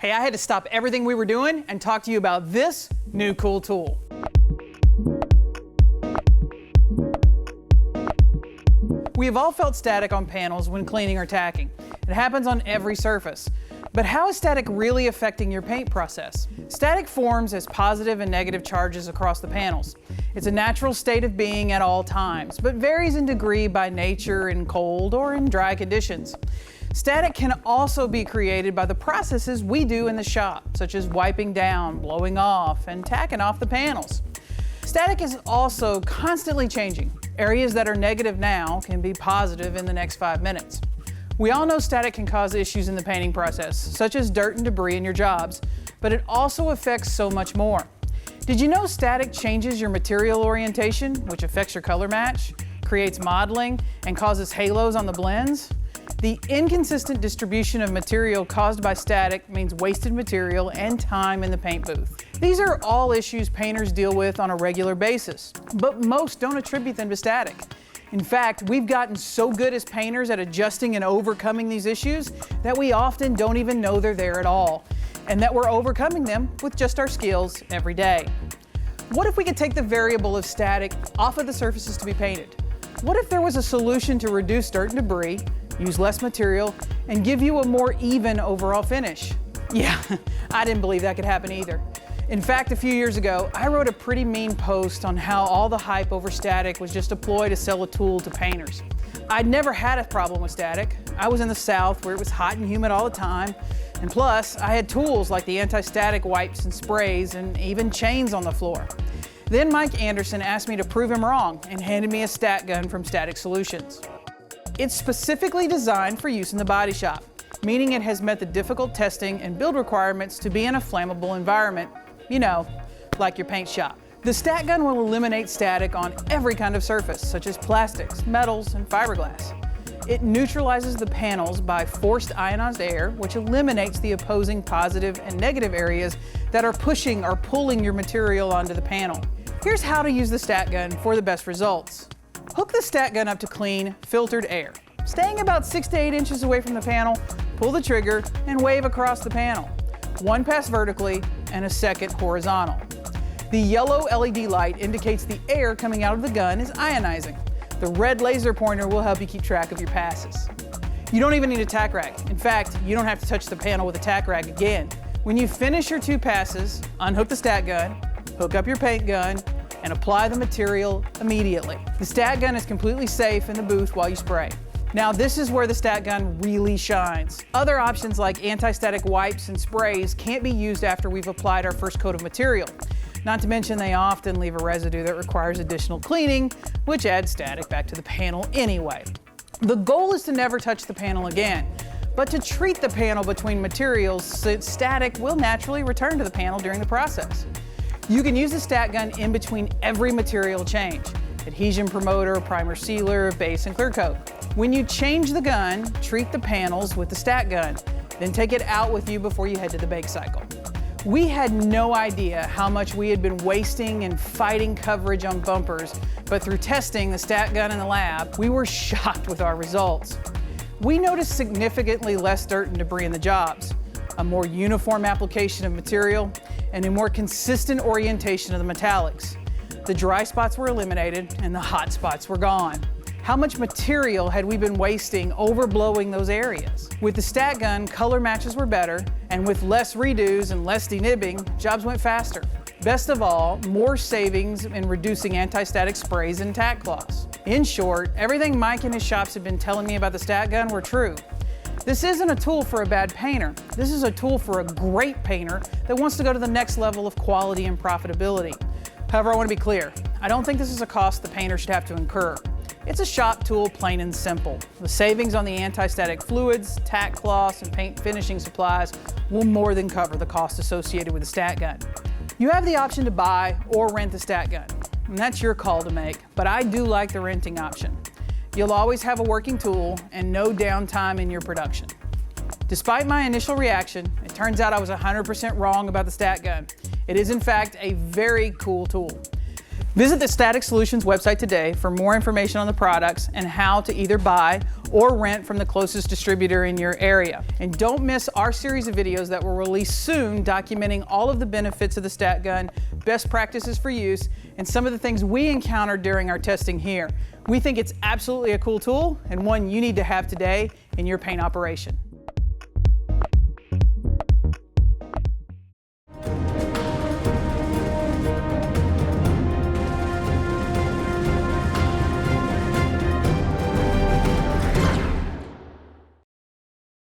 Hey, I had to stop everything we were doing and talk to you about this new cool tool. We have all felt static on panels when cleaning or tacking. It happens on every surface. But how is static really affecting your paint process? Static forms as positive and negative charges across the panels. It's a natural state of being at all times, but varies in degree by nature in cold or in dry conditions. Static can also be created by the processes we do in the shop, such as wiping down, blowing off, and tacking off the panels. Static is also constantly changing. Areas that are negative now can be positive in the next 5 minutes. We all know static can cause issues in the painting process, such as dirt and debris in your jobs, but it also affects so much more. Did you know static changes your material orientation, which affects your color match, creates modeling, and causes halos on the blends? The inconsistent distribution of material caused by static means wasted material and time in the paint booth. These are all issues painters deal with on a regular basis, but most don't attribute them to static. In fact, we've gotten so good as painters at adjusting and overcoming these issues that we often don't even know they're there at all, and that we're overcoming them with just our skills every day. What if we could take the variable of static off of the surfaces to be painted? What if there was a solution to reduce dirt and debris, use less material, and give you a more even overall finish? Yeah, I didn't believe that could happen either. In fact, a few years ago, I wrote a pretty mean post on how all the hype over static was just a ploy to sell a tool to painters. I'd never had a problem with static. I was in the South where it was hot and humid all the time. And plus, I had tools like the anti-static wipes and sprays and even chains on the floor. Then Mike Anderson asked me to prove him wrong and handed me a stat gun from Static Solutions. It's specifically designed for use in the body shop, meaning it has met the difficult testing and build requirements to be in a flammable environment, you know, like your paint shop. The stat gun will eliminate static on every kind of surface, such as plastics, metals, and fiberglass. It neutralizes the panels by forced ionized air, which eliminates the opposing positive and negative areas that are pushing or pulling your material onto the panel. Here's how to use the stat gun for the best results. Hook the stat gun up to clean, filtered air. Staying about 6 to 8 inches away from the panel, pull the trigger and wave across the panel. One pass vertically and a second horizontal. The yellow LED light indicates the air coming out of the gun is ionizing. The red laser pointer will help you keep track of your passes. You don't even need a tack rag. In fact, you don't have to touch the panel with a tack rag again. When you finish your 2 passes, unhook the stat gun, hook up your paint gun, and apply the material immediately. The stat gun is completely safe in the booth while you spray. Now this is where the stat gun really shines. Other options like anti-static wipes and sprays can't be used after we've applied our first coat of material. Not to mention they often leave a residue that requires additional cleaning, which adds static back to the panel anyway. The goal is to never touch the panel again, but to treat the panel between materials so static will naturally return to the panel during the process. You can use the stat gun in between every material change: adhesion promoter, primer sealer, base, and clear coat. When you change the gun, treat the panels with the stat gun, then take it out with you before you head to the bake cycle. We had no idea how much we had been wasting and fighting coverage on bumpers, but through testing the stat gun in the lab, we were shocked with our results. We noticed significantly less dirt and debris in the jobs, a more uniform application of material, and a more consistent orientation of the metallics. The dry spots were eliminated and the hot spots were gone. How much material had we been wasting overblowing those areas? With the stat gun, color matches were better, and with less redos and less denibbing, jobs went faster. Best of all, more savings in reducing anti-static sprays and tack cloths. In short, everything Mike and his shops had been telling me about the stat gun were true. This isn't a tool for a bad painter. This is a tool for a great painter that wants to go to the next level of quality and profitability. However, I want to be clear. I don't think this is a cost the painter should have to incur. It's a shop tool, plain and simple. The savings on the anti-static fluids, tack cloths, and paint finishing supplies will more than cover the cost associated with the stat gun. You have the option to buy or rent the stat gun, and that's your call to make, but I do like the renting option. You'll always have a working tool and no downtime in your production. Despite my initial reaction, it turns out I was 100% wrong about the stat gun. It is in fact a very cool tool. Visit the Static Solutions website today for more information on the products and how to either buy or rent from the closest distributor in your area. And don't miss our series of videos that will release soon documenting all of the benefits of the Stat Gun, best practices for use, and some of the things we encountered during our testing here. We think it's absolutely a cool tool and one you need to have today in your paint operation.